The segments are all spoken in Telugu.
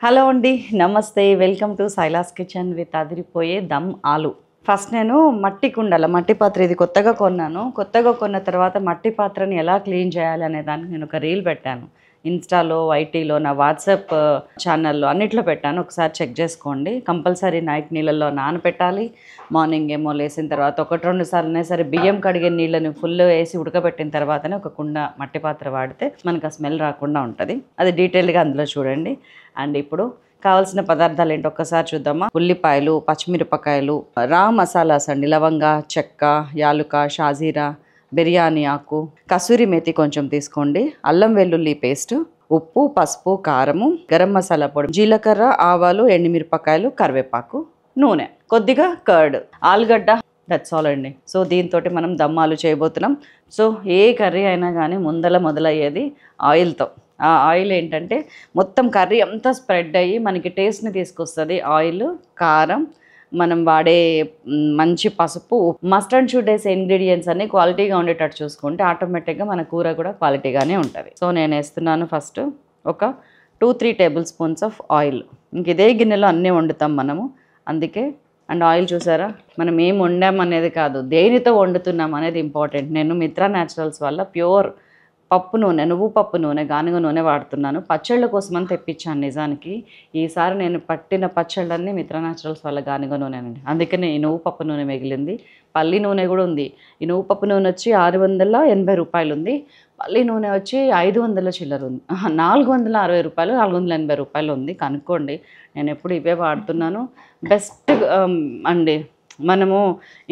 హలో అండి, నమస్తే. Welcome to Silas kitchen with అదిరిపోయే దమ్ ఆలు. ఫస్ట్ నేను మట్టి పాత్ర ఇది కొత్తగా కొన్నాను. కొత్తగా కొన్న తర్వాత మట్టి పాత్రని ఎలా క్లీన్ చేయాలి అనే దానికి నేను ఒక రీల్ పెట్టాను. ఇన్స్టాలో, వైటీలో, నా వాట్సాప్ ఛానల్లో అన్నిట్లో పెట్టాను. ఒకసారి చెక్ చేసుకోండి. కంపల్సరీ నైట్ నీళ్ళల్లో నానబెట్టాలి. మార్నింగ్ ఏమో లేసిన తర్వాత 1-2 సార్లు సరే బియ్యం కడిగే నీళ్ళని ఫుల్ వేసి ఉడకబెట్టిన తర్వాతనే ఒక కుండ మట్టి పాత్ర వాడితే మనకు ఆ స్మెల్ రాకుండా ఉంటుంది. అది డీటెయిల్గా అందులో చూడండి. అండ్ ఇప్పుడు కావాల్సిన పదార్థాలు ఏంటో ఒక్కసారి చూద్దామా. ఉల్లిపాయలు, పచ్చిమిరపకాయలు, రా మసాలాస్ అండి, లవంగ, చెక్క, యాలుక, షాజీరా, బిర్యానీ ఆకు, కసూరి మేతి కొంచెం తీసుకోండి, అల్లం వెల్లుల్లి పేస్ట్, ఉప్పు, పసుపు, కారము, గరం మసాలా పొడి, జీలకర్ర, ఆవాలు, ఎండుమిరపకాయలు, కరివేపాకు, నూనె, కొద్దిగా కర్డ్, ఆలుగడ్డ. దట్స్ ఆల్ అండి. సో దీంతో మనం దమ్మాలు చేయబోతున్నాం. సో ఏ కర్రీ అయినా కానీ మొదలయ్యేది ఆయిల్తో. ఆ ఆయిల్ ఏంటంటే మొత్తం కర్రీ అంతా స్ప్రెడ్ అయ్యి మనకి టేస్ట్ని తీసుకొస్తుంది. ఆయిల్, కారం, మనం వాడే మంచి పసుపు, మస్ట్ అండ్ షుడ్ వేసే ఇంగ్రీడియంట్స్ అన్నీ క్వాలిటీగా ఉండేటట్టు చూసుకుంటే ఆటోమేటిక్గా మన కూర కూడా క్వాలిటీగానే ఉంటుంది. సో నేను వేస్తున్నాను ఫస్ట్ ఒక 2-3 టేబుల్ స్పూన్స్ ఆఫ్ ఆయిల్. ఇంక ఇదే గిన్నెలో అన్నీ వండుతాం మనము, అందుకే. అండ్ ఆయిల్ చూసారా, మనం ఏం వండామనేది కాదు, దేనితో వండుతున్నాం అనేది ఇంపార్టెంట్. నేను మిత్రా న్యాచురల్స్ వల్ల ప్యూర్ పప్పు నూనె, నువ్వు పప్పు నూనె, గానుగ నూనె వాడుతున్నాను. పచ్చళ్ళ కోసమని తెప్పించాను. నిజానికి ఈసారి నేను పట్టిన పచ్చళ్ళన్నీ మిత్రా న్యాచురల్స్ వల్ల గానుగ నూనెనండి. అందుకనే ఈ నువ్వు పప్పు నూనె మిగిలింది. పల్లి నూనె కూడా ఉంది. ఈ నువ్వు పప్పు నూనె వచ్చి 680 రూపాయలు ఉంది. పల్లి నూనె వచ్చి 500 చిల్లర ఉంది. 460 రూపాయలు, 480 రూపాయలు ఉంది. కనుక్కోండి. నేను ఎప్పుడు ఇవే వాడుతున్నాను. బెస్ట్ అండి. మనము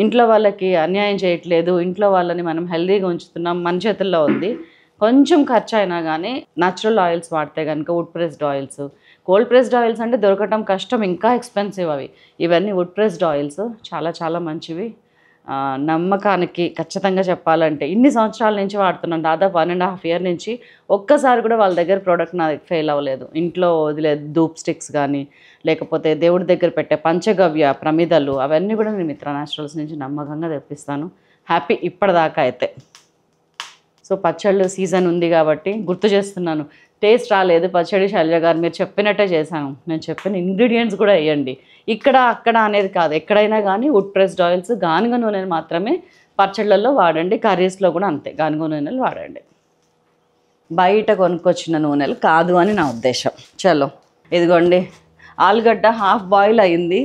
ఇంట్లో వాళ్ళకి అన్యాయం చేయట్లేదు, ఇంట్లో వాళ్ళని మనం హెల్తీగా ఉంచుతున్నాం, మన చేతుల్లో ఉంది. కొంచెం ఖర్చు అయినా కానీ న్యాచురల్ ఆయిల్స్ వాడితే కనుక, would pressed oils, cold pressed oils అంటే దొరకటం కష్టం, ఇంకా ఎక్స్పెన్సివ్ అవి. ఇవన్నీ వుడ్ ప్రెస్డ్ ఆయిల్స్ చాలా చాలా మంచివి. నమ్మకానికి ఖచ్చితంగా చెప్పాలంటే ఇన్ని సంవత్సరాల నుంచి వాడుతున్నాను, దాదాపు 1.5 ఇయర్ నుంచి. ఒక్కసారి కూడా వాళ్ళ దగ్గర ప్రోడక్ట్ నాది ఫెయిల్ అవ్వలేదు. ఇంట్లో వదిలే ధూప్ స్టిక్స్ కానీ, లేకపోతే దేవుడి దగ్గర పెట్టే పంచగవ్య ప్రమిదలు, అవన్నీ కూడా నేను మిత్రా న్యాచురల్స్ నుంచి నమ్మకంగా తెప్పిస్తాను. హ్యాపీ ఇప్పటిదాకా అయితే. సో పచ్చళ్ళు సీజన్ ఉంది కాబట్టి గుర్తు చేస్తున్నాను. టేస్ట్ రాలేదు పచ్చడి శైలజ గారు, మీరు చెప్పినట్టే చేశాను. నేను చెప్పిన ఇంగ్రీడియంట్స్ కూడా వేయండి. ఇక్కడ అక్కడ అనేది కాదు, ఎక్కడైనా కానీ వుడ్ ప్రెస్డ్ ఆయిల్స్, గానుగ నూనెలు మాత్రమే పచ్చళ్ళల్లో వాడండి. కర్రీస్లో కూడా అంతే, గానుగ నూనెలు వాడండి. బయట కొనుక్కొచ్చిన నూనెలు కాదు అని నా ఉద్దేశం. చలో ఇదిగోండి, ఆలుగడ్డ హాఫ్ బాయిల్ అయింది.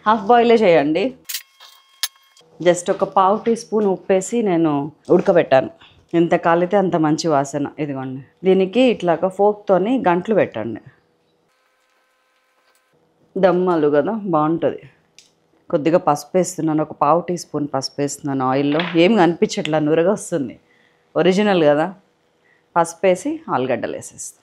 హాఫ్ బాయిలే చేయండి. జస్ట్ ఒక 1/2 టీ స్పూన్ ఉప్పేసి నేను ఉడకబెట్టాను. ఎంత కాలితే అంత మంచి వాసన. ఇదిగోండి, దీనికి ఇట్లాగా ఫోక్తోని గంటలు పెట్టండి. దమ్మాలు కదా, బాగుంటుంది. కొద్దిగా పసుపు వేస్తున్నాను, ఒక 1/2 టీ స్పూన్ పసుపు వేస్తున్నాను ఆయిల్లో. ఏం కనిపించట్లా, నురగా వస్తుంది, ఒరిజినల్ కదా. పసుపు వేసి ఆలుగడ్డలు వేసేస్తాను.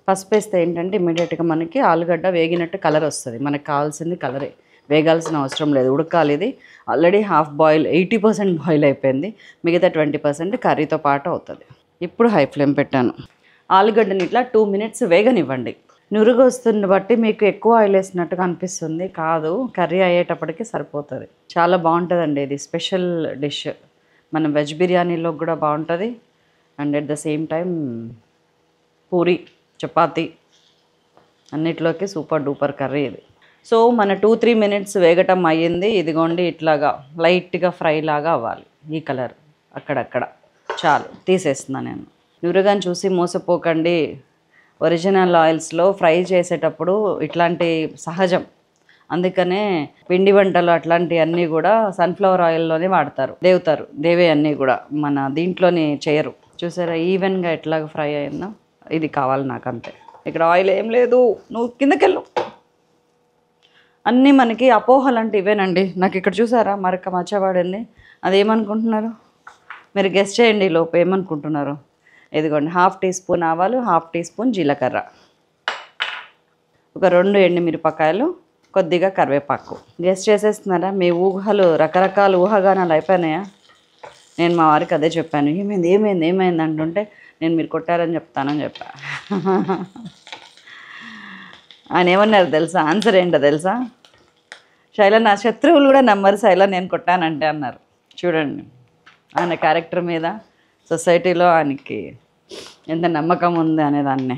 పసుపు వేస్తే ఏంటంటే ఇమీడియట్గా మనకి ఆలుగడ్డ వేగినట్టు కలర్ వస్తుంది. మనకు కావాల్సింది కలరే, వేగాల్సిన అవసరం లేదు. ఉడకాలి. ఇది ఆల్రెడీ హాఫ్ బాయిల్, 80% బాయిల్ అయిపోయింది. మిగతా 20% కర్రీతో పాటు అవుతుంది. ఇప్పుడు హై ఫ్లేమ్ పెట్టాను. ఆలుగడ్డని ఇట్లా 2 మినిట్స్ వేగనివ్వండి. నురుగు వస్తుంది బట్టి మీకు ఎక్కువ ఆయిల్ వేసినట్టుగా అనిపిస్తుంది, కాదు, కర్రీ అయ్యేటప్పటికి సరిపోతుంది. చాలా బాగుంటుందండి. ఇది స్పెషల్ డిష్. మనం వెజ్ బిర్యానీలో కూడా బాగుంటుంది. And at the same time puri, chapati అన్నిట్లోకి సూపర్ డూపర్ కర్రీ ఇది. సో మన 2-3 మినిట్స్ వేగటం అయ్యింది. ఇదిగోండి, ఇట్లాగా లైట్గా ఫ్రై లాగా అవ్వాలి. ఈ కలర్ అక్కడక్కడ చాలు, తీసేస్తున్నాను నేను. నురగాని చూసి మోసపోకండి. ఒరిజినల్ ఆయిల్స్లో ఫ్రై చేసేటప్పుడు ఇట్లాంటి సహజం. అందుకనే పిండి వంటలు అట్లాంటివన్నీ కూడా సన్ఫ్లవర్ ఆయిల్లోనే వాడతారు, దేవే అన్నీ కూడా మన దీంట్లోని చేయరు. చూసారా ఈవెన్గా ఎట్లాగ ఫ్రై అయిందో. ఇది కావాలి నాకు, అంతే. ఇక్కడ ఆయిల్ ఏం లేదు, నువ్వు కిందకెళ్ళు. అన్నీ మనకి అపోహలు అంటే ఇవేనండి. నాకు ఇక్కడ చూసారా మరక మచ్చబడింది, అదేమనుకుంటున్నారు మీరు? గెస్ట్ చేయండి లోపు ఏమనుకుంటున్నారు. ఇదిగోండి, 1/2 టీ స్పూన్ ఆవాలు, 1/2 టీ స్పూన్ జీలకర్ర, ఒక 2 ఎండుమిరపకాయలు, కొద్దిగా కరివేపాకు. గెస్ట్ చేసేస్తున్నారా? మీ ఊహలు, రకరకాల ఊహాగానాలు అయిపోయినాయా? నేను మా వారికి అదే చెప్పాను. ఏమైంది అంటుంటే నేను మీరు కొట్టారని చెప్తానని చెప్పా. ఆయన ఏమన్నారు తెలుసా? ఆన్సర్ ఏంటో తెలుసా? శైల, నా శత్రువులు కూడా నమ్మరు శైల నేను కొట్టానంటే అన్నారు. చూడండి, ఆయన క్యారెక్టర్ మీద సొసైటీలో ఆయనకి ఎంత నమ్మకం ఉంది అనేదాన్ని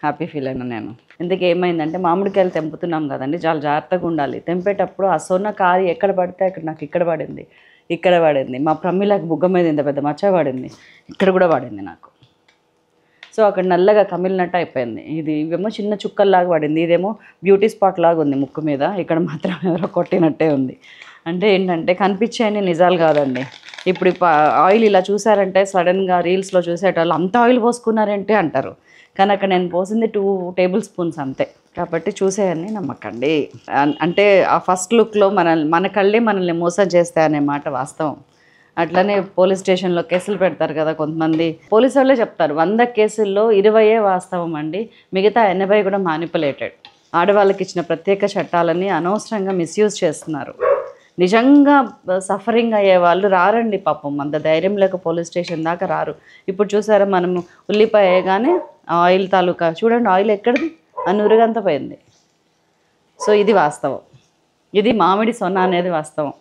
హ్యాపీ ఫీల్ అయినా నేను. ఇందుకు ఏమైందంటే మామిడికాయలు తెంపుతున్నాం కదండి, చాలా జాగ్రత్తగా ఉండాలి. తెంపేటప్పుడు ఆ సొన్న కారి ఎక్కడ పడితే అక్కడ నాకు ఇక్కడ పడింది, ఇక్కడ పడింది. మా ప్రమిళకి బుగ్గ మీద ఇంత పెద్ద మచ్చ పడింది, ఇక్కడ కూడా పడింది నాకు. సో అక్కడ నల్లగా కమిలినట్టు అయిపోయింది. ఇవేమో చిన్న చుక్కల్లాగా పడింది, ఇదేమో బ్యూటీ స్పాట్ లాగా ఉంది ముక్కు మీద. ఇక్కడ మాత్రం ఎవరో కొట్టినట్టే ఉంది. అంటే ఏంటంటే కనిపించేయని నిజాలు కాదండి. ఇప్పుడు ఆయిల్ ఇలా చూసారంటే సడన్గా రీల్స్లో చూసేటోళ్ళు అంత ఆయిల్ పోసుకున్నారంటే అంటారు, కానీ అక్కడ నేను పోసింది 2 టేబుల్ స్పూన్స్ అంతే. కాబట్టి చూసేయన్ని నమ్మకండి. అంటే ఆ ఫస్ట్ లుక్లో మన కళ్ళే మనల్ని మోసం చేస్తాయి అనే మాట వాస్తవం. అట్లనే పోలీస్ స్టేషన్లో కేసులు పెడతారు కదా కొంతమంది, పోలీసు వాళ్ళే చెప్తారు 100 కేసుల్లో 20 వాస్తవం అండి, మిగతా 80 కూడా మ్యానిపులేటెడ్. ఆడవాళ్ళకి ఇచ్చిన ప్రత్యేక చట్టాలని అనవసరంగా మిస్యూజ్ చేస్తున్నారు. నిజంగా సఫరింగ్ అయ్యే వాళ్ళు రారండి పాపం, అంత ధైర్యం లేక పోలీస్ స్టేషన్ దాకా రారు. ఇప్పుడు చూసారా, మనము ఉల్లిపాయ వేయగానే ఆయిల్ తాలూకా చూడండి, ఆయిల్ ఎక్కడిది ఉరుగంత పోయింది. సో ఇది వాస్తవం, ఇది మామిడి సొన్న అనేది వాస్తవం.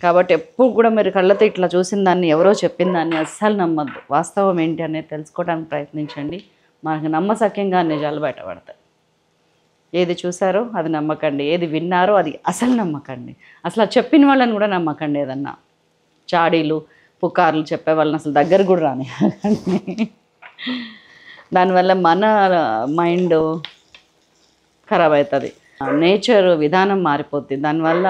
కాబట్టి ఎప్పుడు కూడా మీరు కళ్ళతో ఇట్లా చూసిన దాన్ని, ఎవరో చెప్పిన దాన్ని అస్సలు నమ్మద్దు. వాస్తవం ఏంటి అనేది తెలుసుకోవడానికి ప్రయత్నించండి. మనకు నమ్మసక్యంగా నిజాలు బయటపడతాయి. ఏది చూసారో అది నమ్మకండి, ఏది విన్నారో అది అసలు నమ్మకండి. అసలు చెప్పిన వాళ్ళని కూడా నమ్మకండి. ఏదన్నా చాడీలు పుకార్లు చెప్పే వాళ్ళని అసలు దగ్గర కూడా రానివ్వకండి. దానివల్ల మన మైండ్ ఖరాబ్ అవుతుంది, నేచర్ విధానం మారిపోద్ది. దానివల్ల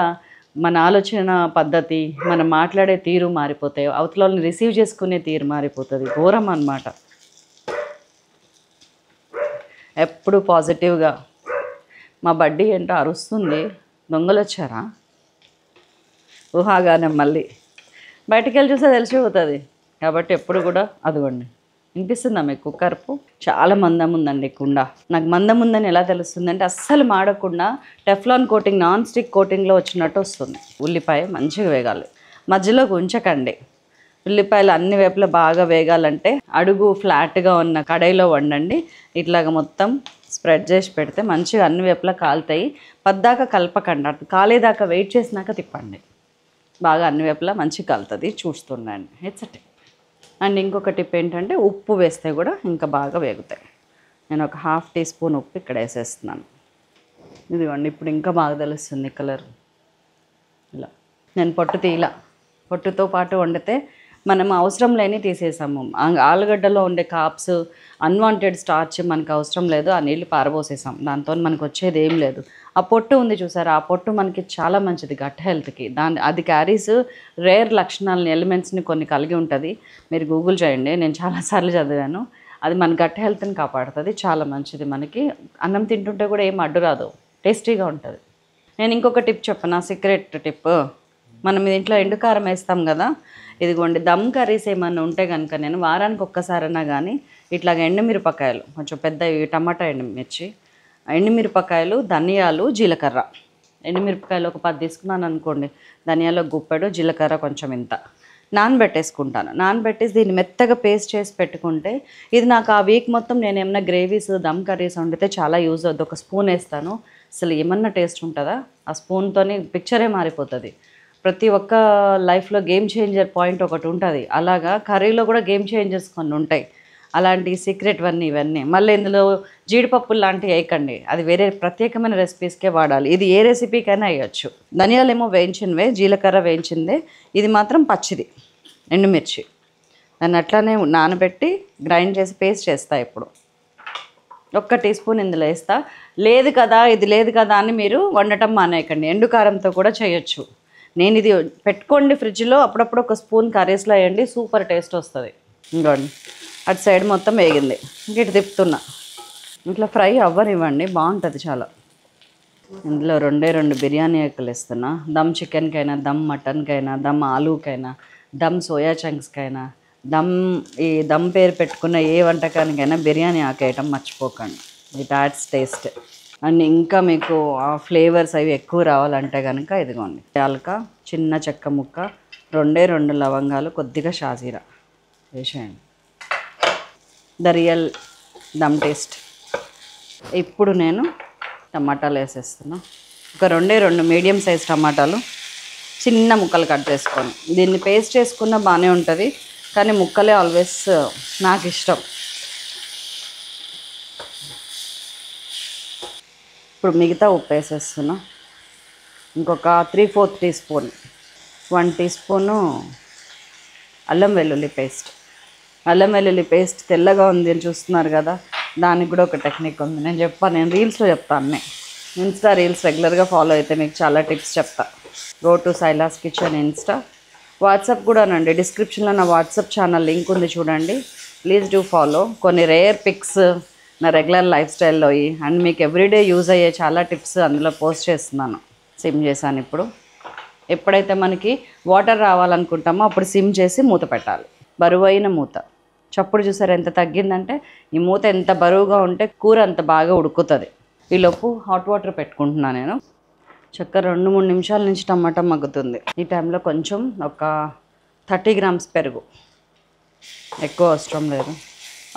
మన ఆలోచన పద్ధతి, మనం మాట్లాడే తీరు మారిపోతాయి, అవతల వాళ్ళని రిసీవ్ చేసుకునే తీరు మారిపోతుంది. ఘోరం అన్నమాట. ఎప్పుడు పాజిటివ్గా. మా బడ్డీ ఏంటో అరుస్తుంది, దొంగలు వచ్చారా ఊహాగానం, మళ్ళీ బయటికి వెళ్ళి చూస్తే తెలిసిపోతుంది. కాబట్టి ఎప్పుడు కూడా అదిగోండి, వినిపిస్తుందా మీకు కరుపు? చాలా మందం ఉందండి కుండ. నాకు మందం ఉందని ఎలా తెలుస్తుంది అంటే, అస్సలు మాడకుండా టెఫ్లాన్ కోటింగ్, నాన్ స్టిక్ కోటింగ్లో వచ్చినట్టు వస్తుంది. ఉల్లిపాయ మంచిగా వేగాలి, మధ్యలోకి ఉంచకండి. ఉల్లిపాయలు అన్ని వైపులా బాగా వేగాలంటే అడుగు ఫ్లాట్గా ఉన్న కడాయిలో వండండి. ఇట్లాగ మొత్తం స్ప్రెడ్ చేసి పెడితే మంచిగా అన్ని వైపులా కాలుతాయి. పద్దాకా కలపకండి, అటు కాలేదాకా వెయిట్ చేసినాక తిప్పండి. బాగా అన్ని వైపులా మంచిగా కలుతుంది, చూస్తుండండి. హెచ్చటి. అండ్ ఇంకొక టిప్ ఏంటంటే, ఉప్పు వేస్తే కూడా ఇంకా బాగా వేగుతాయి. నేను ఒక 1/2 టీ స్పూన్ ఉప్పు ఇక్కడ వేసేస్తున్నాను. ఇదిగోండి, ఇప్పుడు ఇంకా బాగా తెలుస్తుంది కలర్. ఇలా నేను పొట్టు తీయలా, పొట్టుతో పాటు వండితే మనం అవసరం లేని తీసేసాము. ఆలుగడ్డలో ఉండే కాప్స్, అన్వాంటెడ్ స్టార్చ్ మనకు అవసరం లేదు, ఆ నీళ్ళు పారబోసేసాం. దాంతో మనకు వచ్చేది ఏం లేదు. ఆ పొట్టు ఉంది చూసారా, ఆ పొట్టు మనకి చాలా మంచిది గట్ హెల్త్కి. అది క్యారీస్ రేర్ లక్షణాలని, ఎలిమెంట్స్ని కొన్ని కలిగి ఉంటుంది. మీరు గూగుల్ చేయండి, నేను చాలాసార్లు చదివాను. అది మన గట్ హెల్త్ని కాపాడుతుంది, చాలా మంచిది. మనకి అన్నం తింటుంటే కూడా ఏం అడ్డు రాదు, టేస్టీగా ఉంటుంది. నేను ఇంకొక టిప్ చెప్పనా, సీక్రెట్ టిప్. మనం ఇంట్లో ఎండుకారం వేస్తాం కదా, ఇదిగోండి దమ్ కర్రీస్ ఏమన్నా ఉంటే కనుక నేను వారానికి ఒక్కసారైనా కానీ ఇట్లాగ ఎండుమిరపకాయలు, కొంచెం పెద్ద టమాటా ఎండుమిర్చి, ఎండుమిరపకాయలు, ధనియాలు, జీలకర్ర. ఎండుమిరపకాయలు ఒక 10 తీసుకున్నాను అనుకోండి, ధనియాలు గుప్పెడు, జీలకర్ర కొంచెం ఇంత నానబెట్టేసుకుంటాను. నానబెట్టేసి దీన్ని మెత్తగా పేస్ట్ చేసి పెట్టుకుంటే, ఇది నాకు ఆ వీక్ మొత్తం నేను ఏమన్నా గ్రేవీస్, దమ్ కర్రీస్ వండితే చాలా యూజ్ అవుతుంది. ఒక స్పూన్ వేస్తాను, అసలు ఏమన్నా టేస్ట్ ఉంటుందా? ఆ స్పూన్తోని పిక్చరే మారిపోతుంది. ప్రతి ఒక్క లైఫ్లో గేమ్ చేంజర్ పాయింట్ ఒకటి ఉంటుంది. అలాగా కర్రీలో కూడా గేమ్ చేంజర్స్ కొన్ని ఉంటాయి. అలాంటి సీక్రెట్ ఇవన్నీ. మళ్ళీ ఇందులో జీడిపప్పులు లాంటివి వేయకండి, అది వేరే ప్రత్యేకమైన రెసిపీస్కే వాడాలి. ఇది ఏ రెసిపీకైనా వేయచ్చు. ధనియాలు ఏమో వేయించినవే, జీలకర్ర వేయించిందే, ఇది మాత్రం పచ్చిది ఎండుమిర్చి. దాన్ని అట్లానే నానబెట్టి గ్రైండ్ చేసి పేస్ట్ చేస్తా. ఇప్పుడు 1 టీ స్పూన్ ఇందులో వేస్తా. లేదు కదా, ఇది లేదు కదా అని మీరు వండటం మానేయకండి, ఎండుకారంతో కూడా చేయొచ్చు. నేను ఇది పెట్టుకోండి ఫ్రిడ్జ్లో, అప్పుడప్పుడు 1 స్పూన్ కర్రీస్లో వేయండి, సూపర్ టేస్ట్ వస్తుంది. ఇంకోండి అటు సైడ్ మొత్తం వేగింది, ఇటు తిప్పుతున్నా. ఇట్లా ఫ్రై అవ్వనివ్వండి, బాగుంటుంది చాలా. ఇందులో 2 బిర్యానీ ఆకులు వేస్తున్నా. దమ్ చికెన్కైనా, దమ్ మటన్కైనా, దమ్ ఆలూకైనా, దమ్ సోయా చంక్స్కైనా, ఈ దమ్ పేరు పెట్టుకున్న ఏ వంటకానికైనా బిర్యానీ ఆకు వేయటం మర్చిపోకండి. It adds taste. అండ్ ఇంకా మీకు ఆ ఫ్లేవర్స్ అవి ఎక్కువ రావాలంటే కనుక ఇదిగోండి, యాలక, చిన్న చెక్క ముక్క, 2 లవంగాలు, కొద్దిగా షాజీరా వేసేయండి. The real dum taste. ఇప్పుడు నేను టమాటాలు వేసేస్తున్నా. ఒక 2 మీడియం సైజ్ టమాటాలు చిన్న ముక్కలు కట్ చేసుకొని, దీన్ని పేస్ట్ చేసుకున్న బాగానే ఉంటుంది, కానీ ముక్కలే ఆల్వేస్ నాకు ఇష్టం. ఇప్పుడు మిగతా ఉప్పు వేసేస్తున్నా. ఇంకొక 3/4 టీ స్పూన్, 1 టీ స్పూను అల్లం వెల్లుల్లి పేస్ట్. అల్లం వెల్లుల్లి పేస్ట్ తెల్లగా ఉంది అని చూస్తున్నారు కదా, దానికి కూడా ఒక టెక్నిక్ ఉంది. నేను రీల్స్లో చెప్తాను. ఇన్స్టా రీల్స్ రెగ్యులర్గా ఫాలో అయితే మీకు చాలా టిప్స్ చెప్తా. Go to Silas kitchen Insta. WhatsApp కూడానండి, డిస్క్రిప్షన్లో నా వాట్సాప్ ఛానల్ లింక్ ఉంది చూడండి. Please do follow. కొన్ని రేర్ పిక్స్ నా రెగ్యులర్ లైఫ్ స్టైల్లో అండ్ మీకు ఎవ్రీడే యూజ్ అయ్యే చాలా టిప్స్ అందులో పోస్ట్ చేస్తున్నాను. సిమ్ చేశాను. ఇప్పుడు ఎప్పుడైతే మనకి వాటర్ రావాలనుకుంటామో అప్పుడు సిమ్ చేసి మూత పెట్టాలి. బరువైన మూత. చప్పుడు చూసారు ఎంత తగ్గిందంటే, ఈ మూత ఎంత బరువుగా ఉంటే కూర అంత బాగా ఉడుకుతుంది. ఈలోపు హాట్ వాటర్ పెట్టుకుంటున్నాను నేను. చక్కర 2-3 నిమిషాల నుంచి టమాటా మగ్గుతుంది. ఈ టైంలో కొంచెం ఒక 30 గ్రామ్స్ పెరుగు, ఎక్కువ అవసరం లేదు.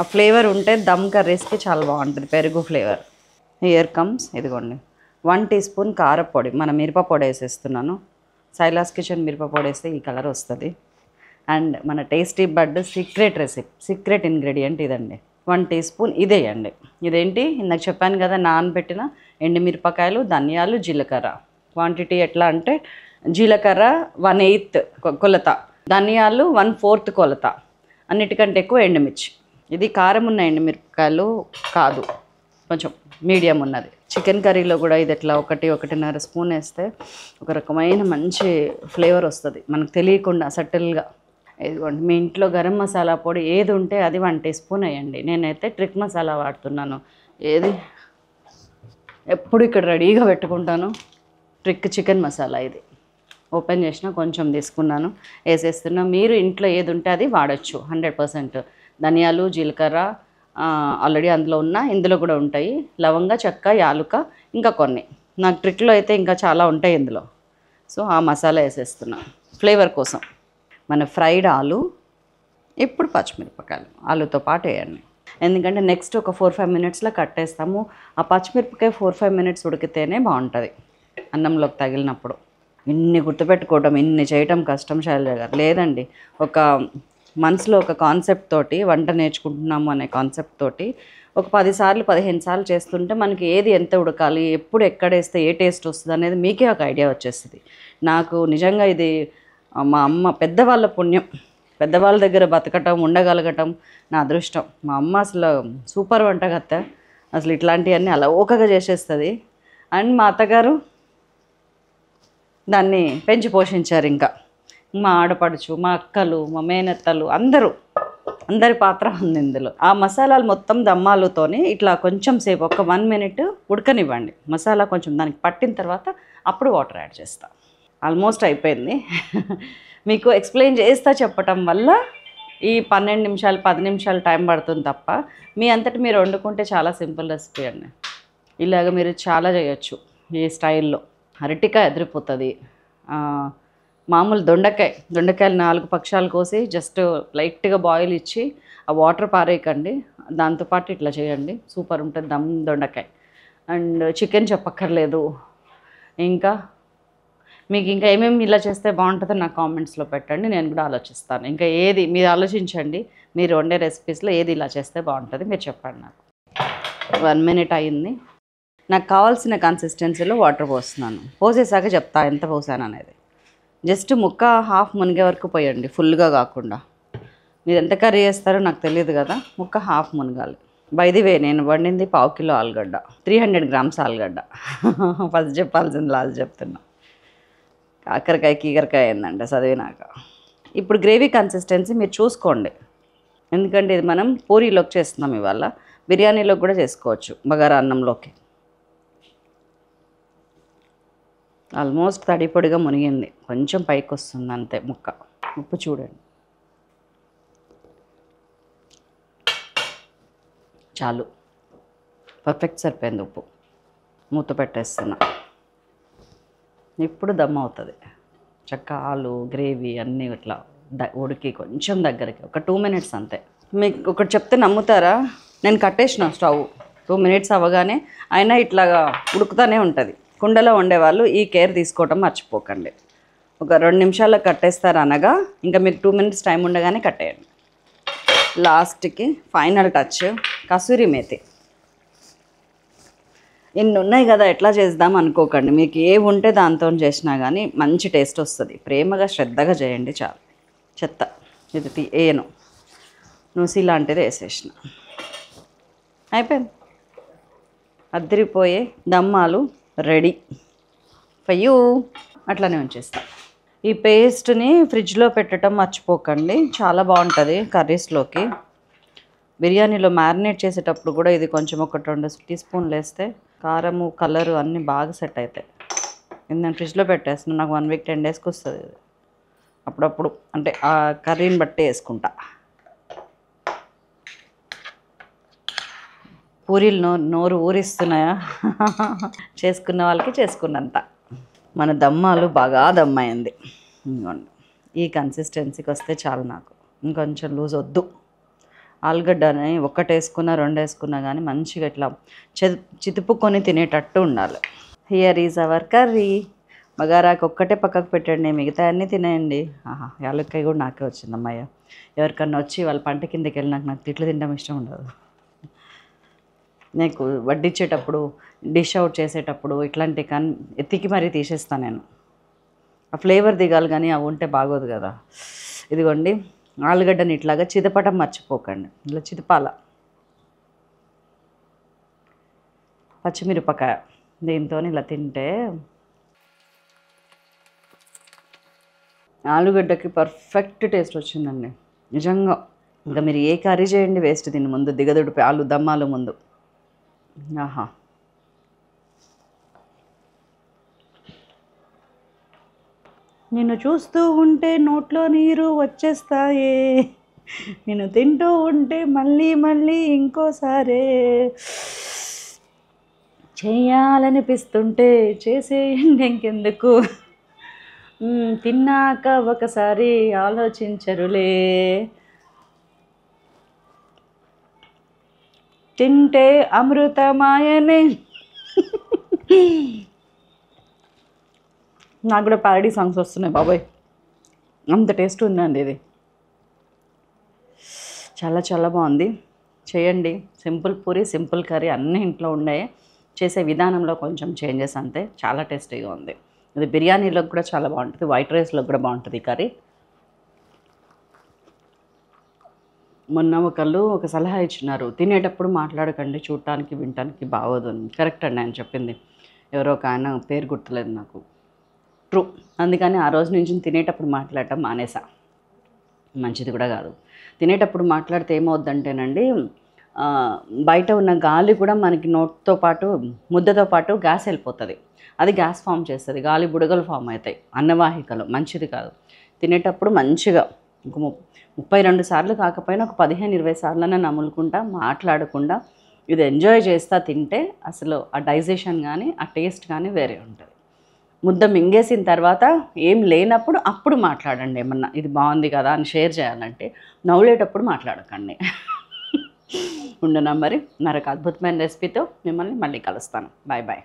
ఆ ఫ్లేవర్ ఉంటే దమ్ కర్రీస్కి చాలా బాగుంటుంది పెరుగు ఫ్లేవర్. హియర్ కమ్స్ ఇదిగోండి 1 టీ స్పూన్ కారపొడి. మన మిరపపొడి వేసేస్తున్నాను. సైలాస్ కిచెన్ మిరపపొడి వేస్తే ఈ కలర్ వస్తుంది. అండ్ మన టేస్టీ బడ్ సీక్రెట్ రెసిపీ, సీక్రెట్ ఇంగ్రీడియంట్ ఇదండి. 1 టీ స్పూన్ ఇదేయండి. ఇదేంటి ఇందాక చెప్పాను కదా, నానబెట్టిన ఎండుమిరపకాయలు, ధనియాలు, జీలకర్ర. క్వాంటిటీ ఎట్లా అంటే జీలకర్ర 1/8 కొలత, ధనియాలు 1/4 కొలత, అన్నిటికంటే ఎక్కువ ఎండుమిర్చి. ఇది కారం ఉన్న ఎండుమిరపకాయలు కాదు, కొంచెం మీడియం ఉన్నది. చికెన్ కర్రీలో కూడా ఇది ఎట్లా 1-1.5 స్పూన్ వేస్తే ఒక రకమైన మంచి ఫ్లేవర్ వస్తుంది మనకు తెలియకుండా సటిల్గా. ఇదిగోండి, మీ ఇంట్లో గరం మసాలా పొడి ఏది ఉంటే అది 1 టీ స్పూన్ వేయండి. నేనైతే ట్రిక్ మసాలా వాడుతున్నాను. ఏది ఎప్పుడు ఇక్కడ రెడీగా పెట్టుకుంటాను. ట్రిక్ చికెన్ మసాలా ఇది. ఓపెన్ చేసిన కొంచెం తీసుకున్నాను, వేసేస్తున్నా. మీరు ఇంట్లో ఏది ఉంటే అది వాడచ్చు 100%. ధనియాలు, జీలకర్ర ఆల్రెడీ అందులో ఉన్న, ఇందులో కూడా ఉంటాయి. లవంగ, చెక్క, యాలుక, ఇంకా కొన్ని. నాకు ట్రిక్లో అయితే ఇంకా చాలా ఉంటాయి ఇందులో. సో ఆ మసాలా వేసేస్తున్నా ఫ్లేవర్ కోసం. మన ఫ్రైడ్ ఆలు, ఇప్పుడు పచ్చిమిరపకాయలు ఆలుతో పాటు వేయండి. ఎందుకంటే నెక్స్ట్ ఒక 4-5 మినిట్స్లో కట్టేస్తాము. ఆ పచ్చిమిరపకాయ 4-5 మినిట్స్ ఉడికితేనే బాగుంటుంది అన్నంలోకి తగిలినప్పుడు. ఇన్ని గుర్తుపెట్టుకోవడం, ఇన్ని చేయటం కష్టం శైలజ గారు. లేదండి, ఒక మనసులో ఒక కాన్సెప్ట్ తోటి వంట నేర్చుకుంటున్నాము అనే కాన్సెప్ట్ తోటి ఒక 10 సార్లు 15 సార్లు చేస్తుంటే మనకి ఏది ఎంత ఉడకాలి, ఎప్పుడు ఎక్కడేస్తే ఏ టేస్ట్ వస్తుంది అనేది మీకే ఒక ఐడియా వచ్చేస్తుంది. నాకు నిజంగా ఇది మా అమ్మ పెద్దవాళ్ళ పుణ్యం. పెద్దవాళ్ళ దగ్గర బతకటం, ఉండగలగటం నా అదృష్టం. మా అమ్మ అసలు సూపర్ వంటగత్త. అసలు ఇట్లాంటివన్నీ అలవోకగా చేసేస్తుంది. అండ్ మా అత్తగారు దాన్ని పెంచి పోషించారు. ఇంకా మా ఆడపడుచు, మా అక్కలు, మా మేనత్తలు అందరి పాత్ర ఉంది ఇందులో. ఆ మసాలాలు మొత్తం దమ్మాలుతోని ఇట్లా కొంచెం సేపు ఒక 1 మినిట్ ఉడకనివ్వండి. మసాలా కొంచెం దానికి పట్టిన తర్వాత అప్పుడు వాటర్ యాడ్ చేస్తా. ఆల్మోస్ట్ అయిపోయింది. మీకు ఎక్స్ప్లెయిన్ చేస్తా చెప్పటం వల్ల ఈ 12 నిమిషాలు 10 నిమిషాలు టైం పడుతుంది తప్ప మీ అంతటి మీరు వండుకుంటే చాలా సింపుల్ రెసిపీ అండి. ఇలాగ మీరు చాలా చేయొచ్చు ఈ స్టైల్లో. అరటికాయ ఎదిరిపోతుంది. మామూలు దొండకాయలు 4 పక్షాలు కోసి జస్ట్ లైట్గా బాయిల్ ఇచ్చి ఆ వాటర్ పారేయకండి, దాంతోపాటు ఇట్లా చేయండి, సూపర్ ఉంటుంది దమ్ దొండకాయ. అండ్ చికెన్ చెప్పక్కర్లేదు. ఇంకా మీకు ఇంకా ఏమేమి ఇలా చేస్తే బాగుంటుందో నాకు కామెంట్స్లో పెట్టండి, నేను కూడా ఆలోచిస్తాను. ఇంకా ఏది మీరు ఆలోచించండి, మీరు వండే రెసిపీస్లో ఏది ఇలా చేస్తే బాగుంటుంది మీరు చెప్పండి నాకు. 1 మినిట్ అయింది. నాకు కావాల్సిన కన్సిస్టెన్సీలో వాటర్ పోస్తున్నాను. పోసేసాక చెప్తా ఎంత పోసాను అనేది. జస్ట్ ముక్క హాఫ్ మునిగే వరకు పోయండి, ఫుల్గా కాకుండా. మీరు ఎంత కర్రీ చేస్తారో నాకు తెలియదు కదా, ముక్క హాఫ్ మునగాలి. బై ది వే నేను వండింది 1/4 కిలో ఆలుగడ్డ, 300 గ్రామ్స్ ఆలుగడ్డ. ఫస్ట్ చెప్పాల్సింది లాస్ట్ చెప్తున్నా. కాకరకాయ కీకరకాయ ఏందంటే చదివినాక. ఇప్పుడు గ్రేవీ కన్సిస్టెన్సీ మీరు చూసుకోండి, ఎందుకంటే ఇది మనం పూరీలోకి చేస్తున్నాం ఇవాళ. బిర్యానీలోకి కూడా చేసుకోవచ్చు, బగారా అన్నంలోకి. ఆల్మోస్ట్ తడి పొడిగా మునిగింది, కొంచెం పైకి వస్తుంది అంతే ముక్క. ఉప్పు చూడండి, చాలు, పర్ఫెక్ట్ సరిపోయింది ఉప్పు. మూత పెట్టేస్తున్నా. ఇప్పుడు దమ్ అవుతుంది చక్క. ఆలు గ్రేవీ అన్నీ ఇట్లా ఉడికి కొంచెం దగ్గరికి ఒక 2 మినిట్స్ అంతే. మీకు ఒకటి చెప్తే నమ్ముతారా, నేను కట్టేసిన స్టవ్ 2 మినిట్స్ అవ్వగానే అయినా ఇట్లాగా ఉడుకుతూనే ఉంటుంది. కుండలో వండేవాళ్ళు ఈ కేర్ తీసుకోవటం మర్చిపోకండి. ఒక 2 నిమిషాల్లో కట్టేస్తారు అనగా ఇంకా మీకు 2 మినిట్స్ టైం ఉండగానే కట్టేయండి. లాస్ట్కి ఫైనల్ టచ్ కసూరి మేతి. ఇన్ని ఉన్నాయి కదా ఎట్లా చేద్దాం అనుకోకండి, మీకు ఏ ఉంటే దాంతో చేసినా కానీ మంచి టేస్ట్ వస్తుంది. ప్రేమగా శ్రద్ధగా చేయండి చాలు. చెత్త ఇది ఏను నూసి లాంటిది వేసేసిన, అయిపోయింది. అద్దరిపోయే దమ్మాలు రెడీ ఫర్ యూ. అట్లానే ఉంచేస్తా. ఈ పేస్ట్ని ఫ్రిడ్జ్లో పెట్టడం మర్చిపోకండి, చాలా బాగుంటుంది కర్రీస్లోకి. బిర్యానీలో మ్యారినేట్ చేసేటప్పుడు కూడా ఇది కొంచెం ఒక 2 టీ స్పూన్లు వేస్తే కారము కలరు అన్నీ బాగా సెట్ అవుతాయి. ఇది నేను ఫ్రిడ్జ్లో పెట్టేస్తున్నాను, నాకు 1 వీక్ 10 డేస్కి వస్తుంది ఇది. అప్పుడప్పుడు అంటే ఆ కర్రీని బట్టి వేసుకుంటా. పూరీలు నోరు ఊరిస్తున్నాయా? చేసుకున్న వాళ్ళకి చేసుకున్నంత. మన దమ్మాలు బాగా దమ్మైంది. ఇదిగోండి ఈ కన్సిస్టెన్సీకి వస్తే చాలు నాకు, ఇంకొంచెం లూజ్ వద్దు. ఆలుగడ్డని 1 వేసుకున్నా 2 వేసుకున్నా కానీ మంచిగా ఇట్లా చితుపుకొని తినేటట్టు ఉండాలి. Here is our curry. బగారాకు ఒక్కటే పక్కకు పెట్టండి, మిగతా అన్నీ తినేయండి. ఆహా, యాలక్కాయ కూడా నాకే వచ్చింది అమ్మాయ. ఎవరికన్నా వచ్చి వాళ్ళ పంట కిందకి వెళ్ళి నాకు తిట్లు తినడం ఇష్టం ఉండదు. నాకు వడ్డించేటప్పుడు డిష్ అవుట్ చేసేటప్పుడు ఇట్లాంటి కానీ ఎత్తికి మరీ తీసేస్తాను నేను. ఆ ఫ్లేవర్ దిగాలి కానీ అవి ఉంటే బాగోదు కదా. ఇదిగోండి ఆలుగడ్డని ఇట్లాగా చిదపటం మర్చిపోకండి, ఇలా చిదపాల. పచ్చిమిరపకాయ దీంతో ఇలా తింటే ఆలుగడ్డకి పర్ఫెక్ట్ టేస్ట్ వచ్చిందండి నిజంగా. ఇంకా మీరు ఏ కర్రీ చేయండి వేస్ట్ దీని ముందు, దిగదుడిపి ఆలు దమ్మాలు ముందు. ఆహా, నిన్ను చూస్తూ ఉంటే నోట్లో నీరు వచ్చేస్తాయే, నేను తింటూ ఉంటే మళ్ళీ మళ్ళీ ఇంకోసారే చేయాలనిపిస్తుంటే చేసేయండి ఇంకెందుకు, తిన్నాక ఒకసారి ఆలోచించరులే, తింటే అమృతమాయనే. నాకు కూడా ప్యారడీ సాంగ్స్ వస్తున్నాయి బాబాయ్, అంత టేస్ట్ ఉందండి ఇది. చాలా చాలా బాగుంది. చేయండి. సింపుల్ పూరి సింపుల్ కర్రీ అన్నీ ఇంట్లో ఉన్నాయి, చేసే విధానంలో కొంచెం చేంజెస్ అంతే. చాలా టేస్టీగా ఉంది. ఇది బిర్యానీలోకి కూడా చాలా బాగుంటుంది, వైట్ రైస్లోకి కూడా బాగుంటుంది ఈ కర్రీ. మొన్న ఒకళ్ళు ఒక సలహా ఇచ్చినారు, తినేటప్పుడు మాట్లాడకండి, చూడటానికి వినటానికి బాగోదు అని. కరెక్ట్ అండి ఆయన చెప్పింది. ఎవరో ఒక ఆయన పేరు గుర్తులేదు నాకు. ట్రూ. అందుకని ఆ రోజు నుంచి తినేటప్పుడు మాట్లాడటం మానేసా, మంచిది కూడా కాదు. తినేటప్పుడు మాట్లాడితే ఏమవుద్దంటేనండి, బయట ఉన్న గాలి కూడా మనకి నోట్తో పాటు ముద్దతో పాటు గ్యాస్ వెళ్ళిపోతుంది. అది గ్యాస్ ఫామ్ చేస్తుంది, గాలి బుడగలు ఫామ్ అవుతాయి అన్నవాహికలు, మంచిది కాదు. తినేటప్పుడు మంచిగా ఒక 32 సార్లు కాకపోయినా ఒక 15-20 సార్లన్నా నములుకుంటా మాట్లాడకుండా ఇది ఎంజాయ్ చేస్తా తింటే అసలు ఆ డైజెషన్ కానీ ఆ టేస్ట్ కానీ వేరే ఉంటుంది. ముద్ద మింగేసిన తర్వాత ఏం లేనప్పుడు అప్పుడు మాట్లాడండి, ఏమన్నా ఇది బాగుంది కదా అని షేర్ చేయాలంటే. నవ్వులేటప్పుడు మాట్లాడకండి. ఉండనా మరి, మరొక అద్భుతమైన రెసిపీతో మిమ్మల్ని మళ్ళీ కలుస్తాను. Bye bye.